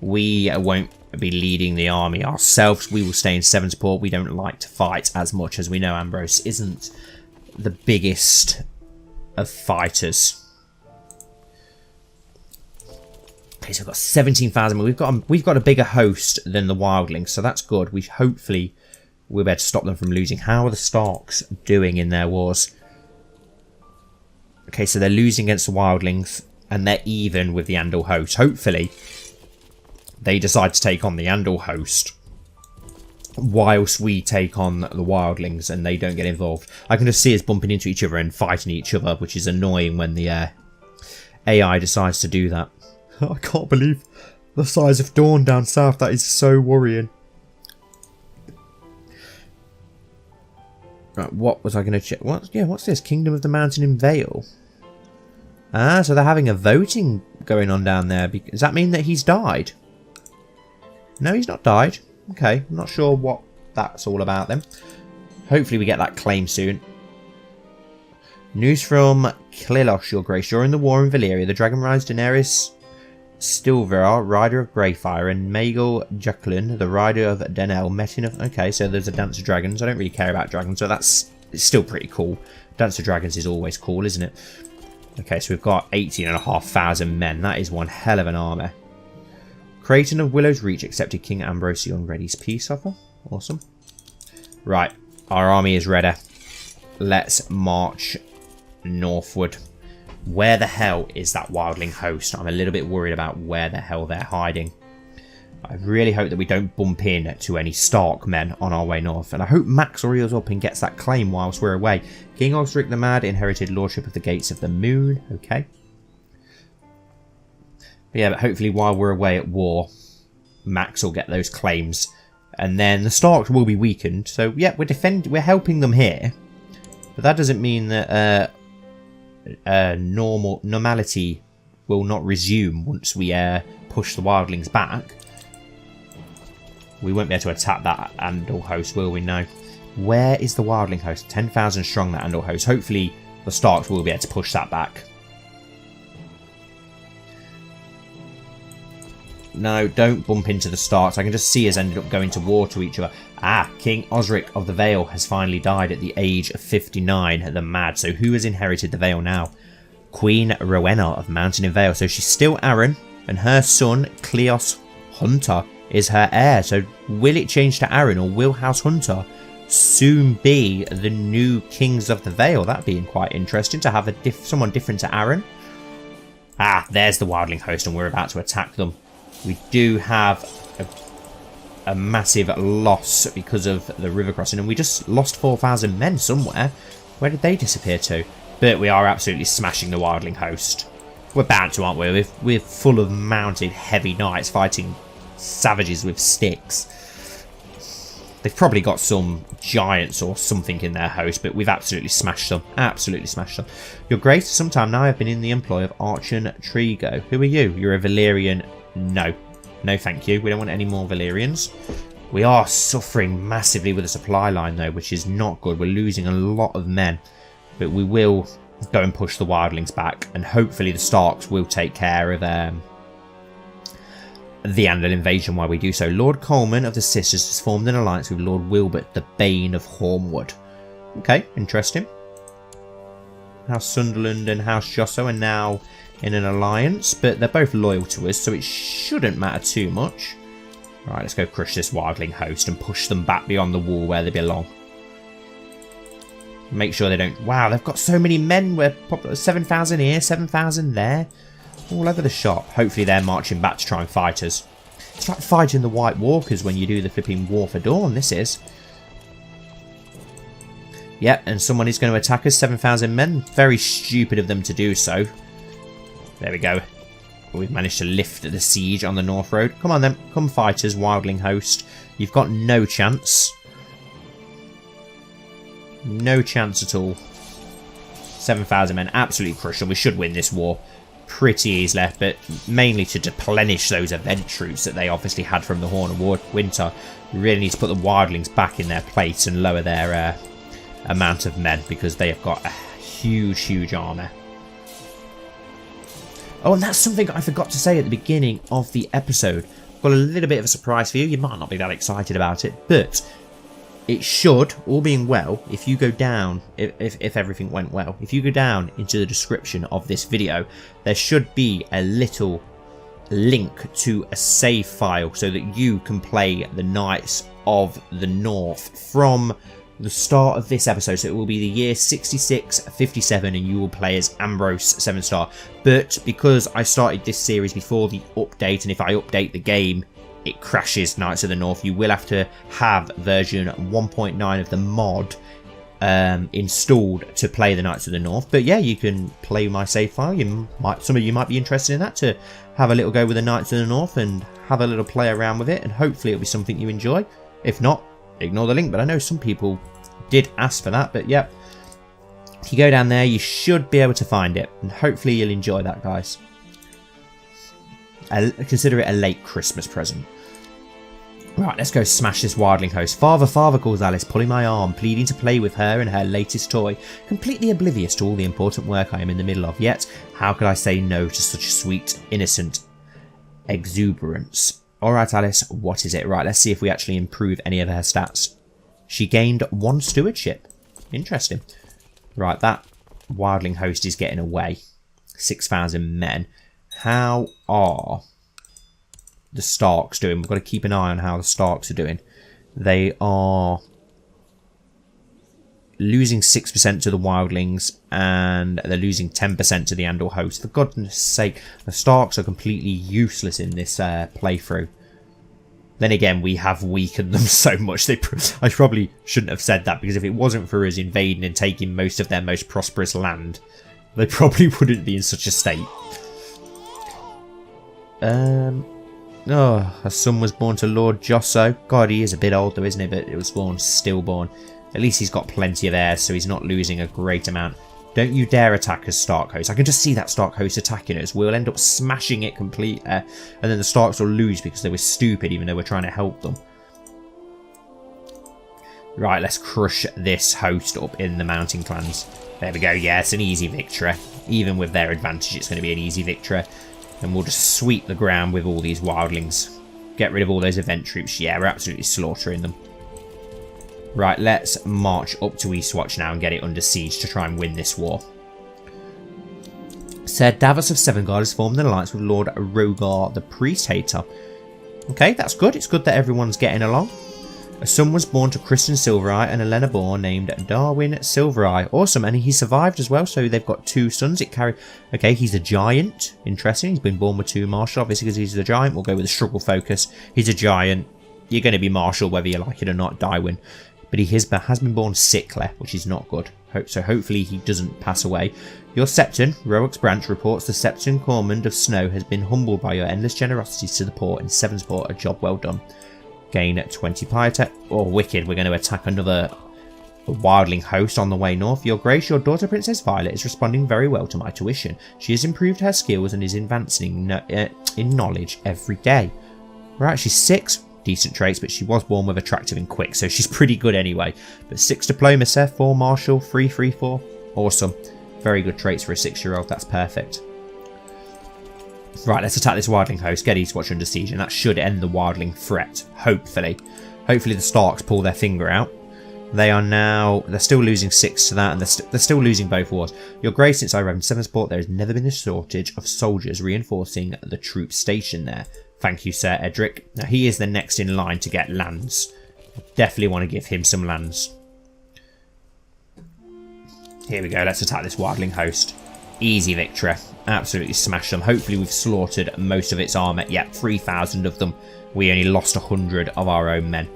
We won't be leading the army ourselves. We will stay in Sevenstar. We don't like to fight as much, as we know Ambrose isn't the biggest of fighters. Okay, so we've got 17,000. We've got a bigger host than the wildlings, so that's good. Hopefully we'll be able to stop them from losing. How are the Starks doing in their wars? Okay, so they're losing against the wildlings, and they're even with the Andal host. Hopefully they decide to take on the Andal host whilst we take on the wildlings and they don't get involved. I can just see us bumping into each other and fighting each other, which is annoying when the AI decides to do that. I can't believe the size of Dawn down south. That is so worrying. Right, what was I going to check? What's this? Kingdom of the Mountain in Vale. Ah, so they're having a voting going on down there. Does that mean that he's died? No, he's not died. Okay, I'm not sure what that's all about then. Hopefully we get that claim soon. News from Klilos, your grace. During the war in Valyria, the dragon rise Daenerys Stilvar, rider of Greyfire, and Maegor Jacqueline, the rider of Denel, met in a... Okay, so there's a Dance of Dragons. I don't really care about dragons, so it's still pretty cool. Dance of Dragons is always cool, isn't it? Okay, so we've got 18,500 men. That is one hell of an army. Creighton of Willow's Reach accepted King Ambrose on Ready's peace offer. Awesome. Right, our army is ready. Let's march northward. Where the hell is that wildling host? I'm a little bit worried about where the hell they're hiding. I really hope that we don't bump in to any Stark men on our way north. And I hope Max hurries up and gets that claim whilst we're away. King Osric the Mad inherited lordship of the Gates of the Moon. Okay. But yeah, but hopefully while we're away at war, Max will get those claims. And then the Starks will be weakened. So yeah, we're helping them here. But that doesn't mean that normality will not resume once we push the wildlings back. We won't be able to attack that Andal host, will we? No. Where is the wildling host? 10,000 strong, that Andal host. Hopefully the Starks will be able to push that back. No, don't bump into the Starks. I can just see us ended up going to war to each other. Ah, King Osric of the Vale has finally died at the age of 59, the Mad. So who has inherited the Vale now? Queen Rowena of Mountain in Vale. So she's still Arryn, and her son, Cleos Hunter, is her heir. So will it change to Arryn, or will House Hunter soon be the new Kings of the Vale? That being quite interesting to have someone different to Arryn. Ah, there's the wildling host, and we're about to attack them. We do have a massive loss because of the river crossing, and we just lost 4,000 men somewhere. Where did they disappear to? But we are absolutely smashing the wildling host. We're bound to, aren't we? We're full of mounted heavy knights fighting savages with sticks. They've probably got some giants or something in their host, but we've absolutely smashed them. Absolutely smashed them. Your Grace, sometime now I've been in the employ of Archon Trigo. Who are you? You're a Valyrian. No. No, thank you. We don't want any more Valyrians. We are suffering massively with the supply line, though, which is not good. We're losing a lot of men. But we will go and push the wildlings back. And hopefully the Starks will take care of the Andal invasion while we do so. Lord Coleman of the Sisters has formed an alliance with Lord Wilbert, the Bane of Hornwood. Okay, interesting. House Sunderland and House Josso are now in an alliance, but they're both loyal to us, so it shouldn't matter too much. Right, let's go crush this wildling host and push them back beyond the wall where they belong. Make sure they don't... Wow, they've got so many men. We're 7,000 here, 7,000 there. All over the shop. Hopefully they're marching back to try and fight us. It's like fighting the White Walkers when you do the flipping War for Dawn, this is. Yep, and someone is going to attack us. 7,000 men. Very stupid of them to do so. There we go. We've managed to lift the siege on the North Road. Come on then. Come fight us, wildling host. You've got no chance. No chance at all. 7,000 men. Absolutely crucial. We should win this war pretty easily, but mainly to replenish those event troops that they obviously had from the Horn of Winter. We really need to put the wildlings back in their place and lower their amount of men, because they have got a huge army. Oh, and that's something I forgot to say at the beginning of the episode. I've got a little bit of a surprise for you. You might not be that excited about it, but it should, all being well, if you go down, if everything went well, if you go down into the description of this video, there should be a little link to a save file so that you can play the Knights of the North from the start of this episode. So it will be the year 6657 and you will play as Ambrose Sevenstar. But because I started this series before the update, and if I update the game it crashes Knights of the North, you will have to have version 1.9 of the mod installed to play the Knights of the North. But yeah, you can play my save file. Some of you might be interested in that, to have a little go with the Knights of the North and have a little play around with it, and hopefully it'll be something you enjoy. If not, ignore the link, but I know some people did ask for that. But yeah, if you go down there you should be able to find it, and hopefully you'll enjoy that, guys. Consider it a late Christmas present. Right, let's go smash this wildling host. Father, father, calls Alice, pulling my arm, pleading to play with her and her latest toy, completely oblivious to all the important work I am in the middle of. Yet, how could I say no to such sweet, innocent exuberance? Alright, Alice, what is it? Right, let's see if we actually improve any of her stats. She gained 1 stewardship. Interesting. Right, that wildling host is getting away. 6,000 men. How are the Starks doing? We've got to keep an eye on how the Starks are doing. They are losing 6% to the wildlings, and they're losing 10% to the Andor host. For goodness sake, the Starks are completely useless in this playthrough. Then again, we have weakened them so much. I probably shouldn't have said that, because if it wasn't for us invading and taking most of their most prosperous land, they probably wouldn't be in such a state. Oh, a son was born to Lord Josso. God, he is a bit old though, isn't he? But it was born stillborn. At least he's got plenty of heirs, so he's not losing a great amount. Don't you dare attack us, Stark host. I can just see that Stark host attacking us. We'll end up smashing it completely, and then the Starks will lose because they were stupid, even though we're trying to help them. Right, let's crush this host up in the mountain clans. There we go. Yeah, it's an easy victory. Even with their advantage, it's going to be an easy victory. And we'll just sweep the ground with all these wildlings. Get rid of all those event troops. Yeah, we're absolutely slaughtering them. Right, let's march up to Eastwatch now and get it under siege to try and win this war. Sir Davos of Sevengard has formed an alliance with Lord Rogar the Priest Hater. Okay, that's good. It's good that everyone's getting along. A son was born to Kristen Silvereye and Elena Bourne named Darwin Silvereye. Awesome, and he survived as well, so they've got 2 sons. Okay, he's a giant. Interesting. He's been born with 2 martial. Obviously, because he's a giant, we'll go with the struggle focus. He's a giant. You're going to be martial whether you like it or not, Darwin. But he has been born sickly, which is not good. So hopefully he doesn't pass away. Your Septon, Roark's branch, reports the Septon Cormond of Snow has been humbled by your endless generosities to the poor in Sevensport. A job well done. Gain 20 piety. Oh, wicked. We're going to attack another wildling host on the way north. Your Grace, your daughter Princess Violet is responding very well to my tuition. She has improved her skills and is advancing in knowledge every day. Right, she's 6. Decent traits, but she was born with attractive and quick, so she's pretty good anyway. But 6 diplomacy, 4 martial, 3 free 4. Awesome. Very good traits for a 6-year-old. That's perfect. Right, let's attack this wildling host. Get Eastwatch under siege, and that should end the wildling threat. Hopefully. Hopefully the Starks pull their finger out. They're still losing 6 to that, and they're still losing both wars. Your Grace, since I arrived in Sevensport, there has never been a shortage of soldiers reinforcing the troops stationed there. Thank you, Sir Edric. Now, he is the next in line to get lands. Definitely want to give him some lands. Here we go. Let's attack this wildling host. Easy victory. Absolutely smash them. Hopefully we've slaughtered most of its armour. Yep, 3,000 of them. We only lost 100 of our own men.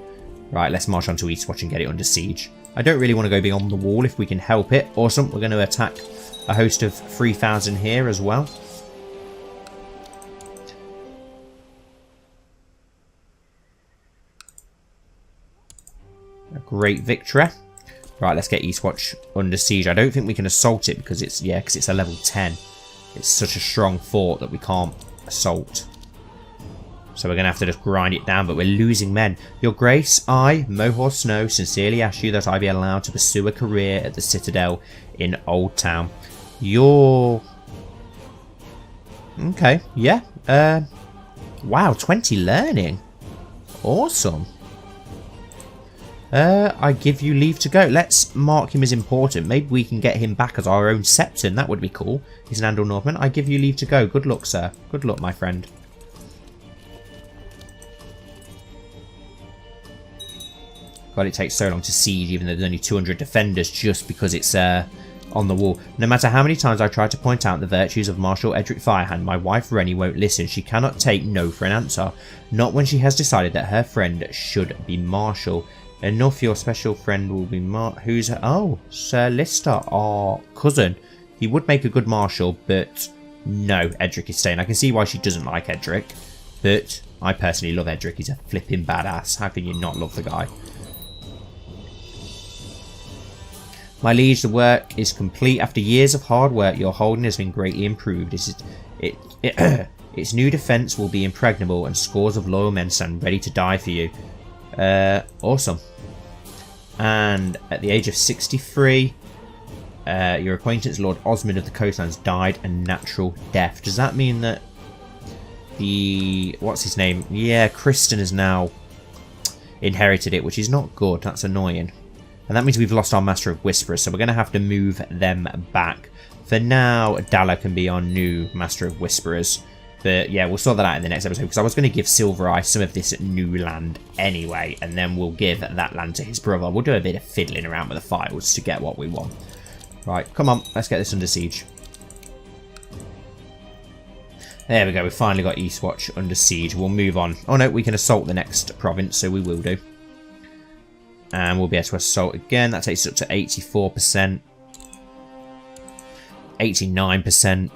Right, let's march on to Eastwatch and get it under siege. I don't really want to go beyond the wall if we can help it. Awesome. We're going to attack a host of 3,000 here as well. A great victory. Right, let's get Eastwatch under siege. I don't think we can assault it because it's a level 10. It's such a strong fort that we can't assault. So we're going to have to just grind it down, but we're losing men. Your Grace, I, Mohor Snow, sincerely ask you that I be allowed to pursue a career at the Citadel in Old Town. You're... Okay, yeah. Wow, 20 learning. Awesome. I give you leave to go. Let's mark him as important. Maybe we can get him back as our own Septon. That would be cool. He's an Andor Northman. I give you leave to go. Good luck, sir. Good luck, my friend. God, it takes so long to siege, even though there's only 200 defenders, just because it's on the wall. No matter how many times I try to point out the virtues of Marshal Edric Firehand, my wife Rennie won't listen. She cannot take no for an answer. Not when she has decided that her friend should be Marshal. Enough, your special friend will be who's... Oh, Sir Lister, our cousin. He would make a good marshal, but no, Edric is staying. I can see why she doesn't like Edric, but I personally love Edric. He's a flipping badass. How can you not love the guy? My liege, the work is complete. After years of hard work, your holding has been greatly improved. It Its new defense will be impregnable and scores of loyal men stand ready to die for you. Awesome. And at the age of 63, your acquaintance Lord Osmond of the Coastlands died a natural death. Does that mean that the... what's his name? Yeah, Kristen has now inherited it, which is not good. That's annoying. And that means we've lost our Master of Whisperers, so we're going to have to move them back. For now, Dalla can be our new Master of Whisperers. But yeah, we'll sort that out in the next episode, because I was going to give Silver Eye some of this new land anyway, and then we'll give that land to his brother. We'll do a bit of fiddling around with the files to get what we want. Right, come on, let's get this under siege. There we go, we finally got Eastwatch under siege. We'll move on. Oh no, we can assault the next province, so we will do. And we'll be able to assault again. That takes us up to 84%. 89%.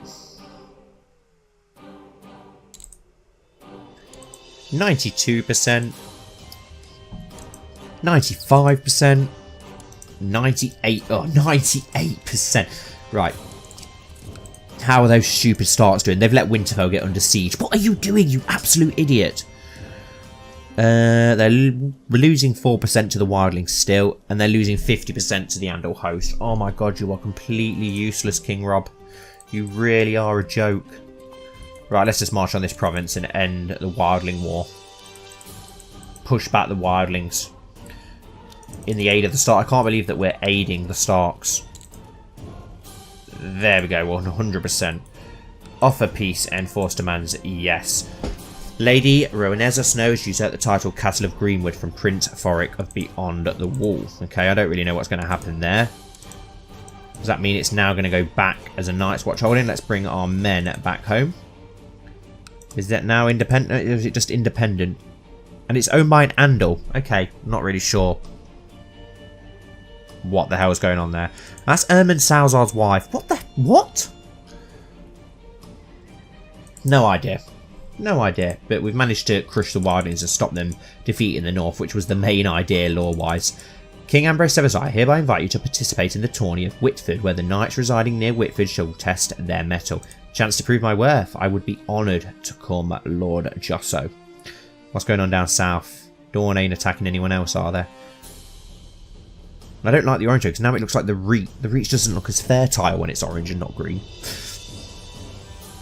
92%. 95%. 98. Oh, 98%. Right. How are those stupid starts doing? They've let Winterfell get under siege. What are you doing, you absolute idiot? They're losing 4% to the wildlings still, and they're losing 50% to the Andal host. Oh my god, you are completely useless, King Rob. You really are a joke. Right, let's just march on this province and end the wildling war. Push back the wildlings in the aid of the Stark. I can't believe that we're aiding the Starks. There we go, 100%. Offer peace and force demands, yes. Lady Rowaneza Snow has usurped the title Castle of Greenwood from Prince Thoric of Beyond the Wall. Okay, I don't really know what's going to happen there. Does that mean it's now going to go back as a Night's Watch holding? Let's bring our men back home. Is that now independent? Or is it just independent? And it's owned by an Andal. Okay, not really sure what the hell is going on there. That's Ermin Salazar's wife. What the... what? No idea. No idea. But we've managed to crush the wildlings and stop them defeating the north, which was the main idea lore-wise. King Ambrose Sevenstar, I hereby invite you to participate in the tourney of Whitford, where the knights residing near Whitford shall test their mettle. Chance to prove my worth. I would be honoured to come, Lord Josso. What's going on down south? Dawn ain't attacking anyone else, are there? I don't like the orange because now it looks like the Reach. The Reach doesn't look as fertile when it's orange and not green.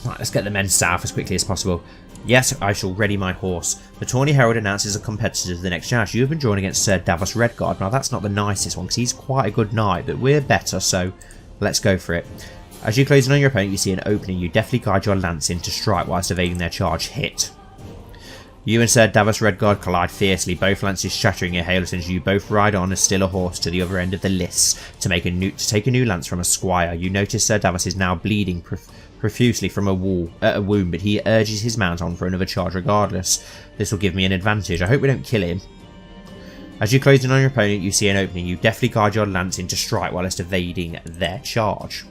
Right, let's get the men south as quickly as possible. Yes, I shall ready my horse. The Tawny Herald announces a competitor to the next joust. You have been drawn against Sir Davos Redguard. Now, that's not the nicest one because he's quite a good knight, but we're better, so let's go for it. As you close in on your opponent, you see an opening. You deftly guide your lance in to strike whilst evading their charge. Hit. You and Sir Davos Redguard collide fiercely, both lances shattering your hail as you both ride on as still a horse to the other end of the lists to take a new lance from a squire. You notice Sir Davos is now bleeding profusely from a wound, but he urges his mount on for another charge regardless. This will give me an advantage. I hope we don't kill him. As you close in on your opponent, you see an opening. You deftly guide your lance in to strike whilst evading their charge.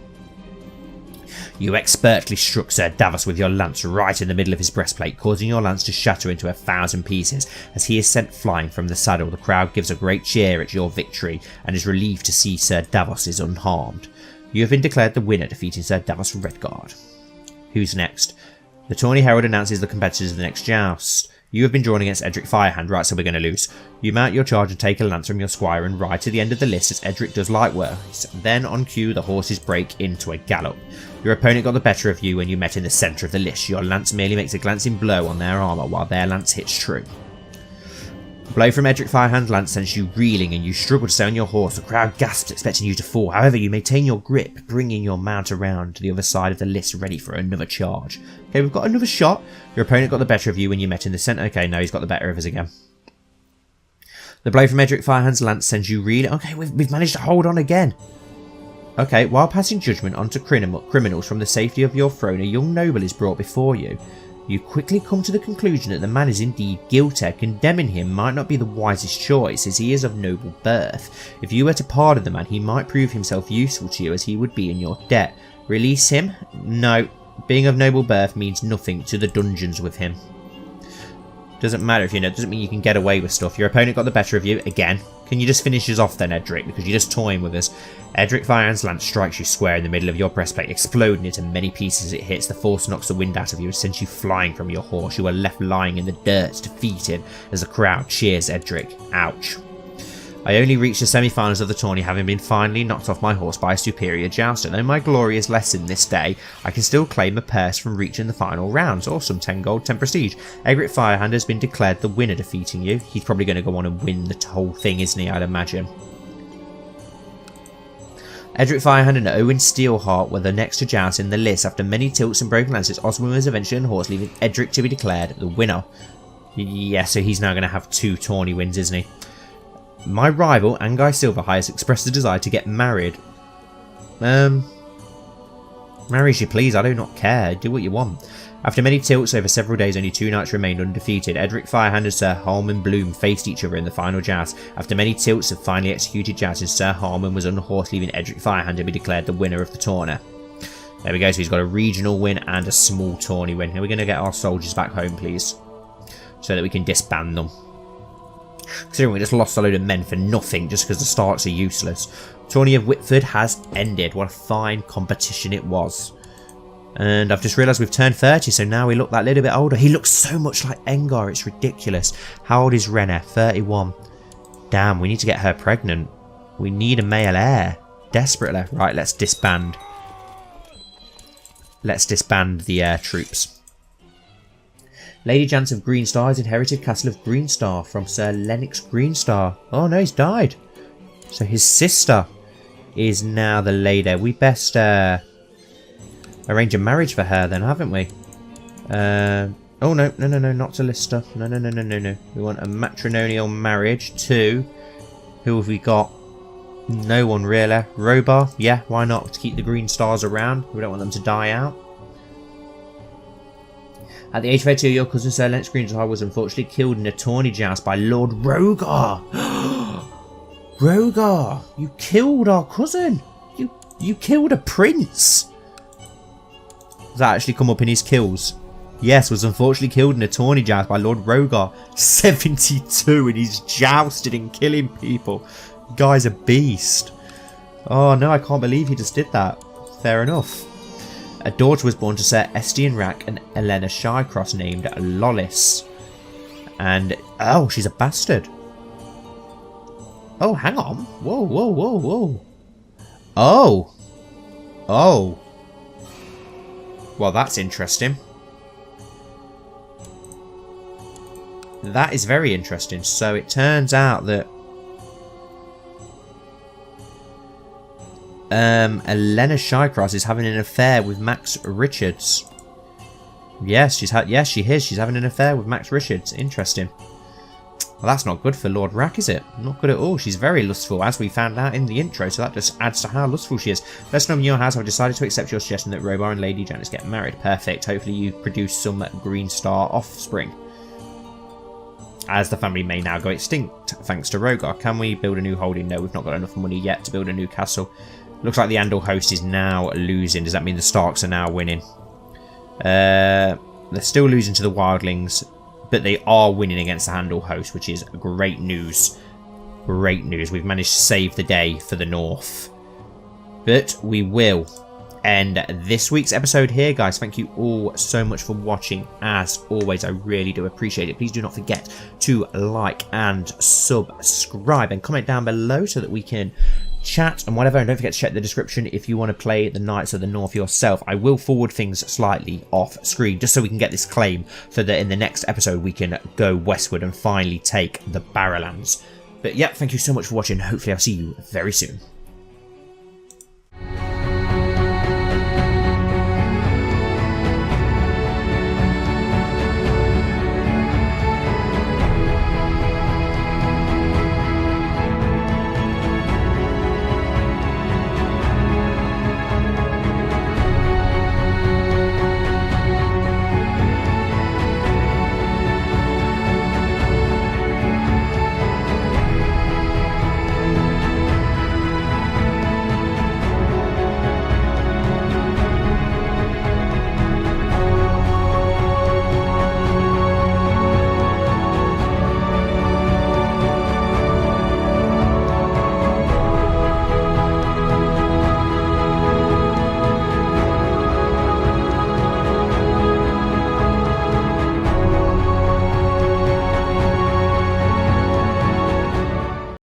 You expertly struck Sir Davos with your lance right in the middle of his breastplate, causing your lance to shatter into 1,000 pieces. As he is sent flying from the saddle, the crowd gives a great cheer at your victory and is relieved to see Sir Davos is unharmed. You have been declared the winner, defeating Sir Davos Redguard. Who's next? The Tawny Herald announces the competitors of the next joust. You have been drawn against Edric Firehand, right, so we're going to lose. You mount your charge and take a lance from your squire and ride to the end of the list as Edric does likewise. Then, on cue, the horses break into a gallop. Your opponent got the better of you when you met in the centre of the list. Your lance merely makes a glancing blow on their armour, while their lance hits true. A blow from Edric Firehand's lance sends you reeling and you struggle to stay on your horse. The crowd gasps, expecting you to fall. However, you maintain your grip, bringing your mount around to the other side of the list, ready for another charge. Okay, we've got another shot. Your opponent got the better of you when you met in the centre. Okay, no, he's got the better of us again. The blow from Edric Firehand's lance sends you reeling. Okay, we've managed to hold on again. Okay, while passing judgment onto criminals from the safety of your throne, a young noble is brought before you. You quickly come to the conclusion that the man is indeed guilty. Condemning him might not be the wisest choice, as he is of noble birth. If you were to pardon the man, he might prove himself useful to you, as he would be in your debt. Release him? No. Being of noble birth means nothing to the dungeons with him. Doesn't matter if you know. It doesn't mean you can get away with stuff. Your opponent got the better of you again. Can you just finish us off then, Edric? Because you're just toying with us. Edric Firehand's lance strikes you square in the middle of your breastplate, exploding into many pieces as it hits. The force knocks the wind out of you and sends you flying from your horse. You are left lying in the dirt, defeated, as the crowd cheers Edric. Ouch. I only reached the semi-finals of the tourney, having been finally knocked off my horse by a superior jouster. Though my glory is lessened this day, I can still claim a purse from reaching the final rounds. Awesome, 10 gold, 10 prestige. Edric Firehand has been declared the winner, defeating you. He's probably going to go on and win the whole thing, isn't he, I'd imagine. Edric Firehand and Owen Steelheart were the next to joust in the list. After many tilts and broken lances, Oswin was eventually on horse, leaving Edric to be declared the winner. Yeah, so he's now going to have 2 tourney wins, isn't he? My rival, Angai Silverhigh, has expressed a desire to get married. Marry as you please, I do not care. Do what you want. After many tilts over several days, only 2 knights remained undefeated. Edric Firehand and Sir Harman Bloom faced each other in the final joust. After many tilts of finally executed jousting, Sir Harman was on the horse, leaving Edric Firehand to be declared the winner of the tournament. There we go, so he's got a regional win and a small tourney win. Now we're going to get our soldiers back home, please, so that we can disband them. Considering we just lost a load of men for nothing just because the starts are useless. Tourney of Whitford has ended. What a fine competition it was. And I've just realised we've turned 30, so now we look that little bit older. He looks so much like Engar, it's ridiculous. How old is Renna? 31. Damn, we need to get her pregnant. We need a male heir. Desperately. Right, let's disband. Let's disband the troops. Lady Jance of Greenstar has inherited Castle of Greenstar from Sir Lennox Greenstar. Oh no, he's died. So his sister is now the lady. We best arrange a marriage for her then, haven't we? Oh no, not to Lister. No. We want a matrimonial marriage to... Who have we got? No one really. Robar? Yeah, why not? To keep the Green Stars around. We don't want them to die out. At the age of 32, your cousin Sir Lennox Greenstar was unfortunately killed in a tourney joust by Lord Rogar. Rogar, you killed our cousin. You killed a prince. Does that actually come up in his kills? Yes, was unfortunately killed in a tourney joust by Lord Rogar. 72, and he's jousted and killing people. Guy's a beast. Oh no, I can't believe he just did that. Fair enough. A daughter was born to Sir Estienne Rack and Elena Shycross named Lollis. And, oh, she's a bastard. Oh, hang on. Whoa. Oh. Well, that's interesting. That is very interesting. So it turns out that Elena Shycross is having an affair with Max Richards. Yes, she is. She's having an affair with Max Richards. Interesting. Well, that's not good for Lord Rack, is it? Not good at all. She's very lustful, as we found out in the intro, so that just adds to how lustful she is. Let's know in your house. I've decided to accept your suggestion that Robar and Lady Janice get married. Perfect. Hopefully you produce some Green Star offspring, as the family may now go extinct thanks to Rogar. Can we build a new holding? No, we've not got enough money yet to build a new castle. Looks like the Andal host is now losing. Does that mean the Starks are now winning? They're still losing to the Wildlings, but they are winning against the Andal host, which is great news. Great news. We've managed to save the day for the North. But we will end this week's episode here, guys. Thank you all so much for watching. As always, I really do appreciate it. Please do not forget to like and subscribe and comment down below so that we can chat and whatever. And don't forget to check the description if you want to play the Knights of the North yourself. I will forward things slightly off screen just so we can get this claim, so that in the next episode we can go westward and finally take the Barrowlands. But yeah, thank you so much for watching. Hopefully I'll see you very soon.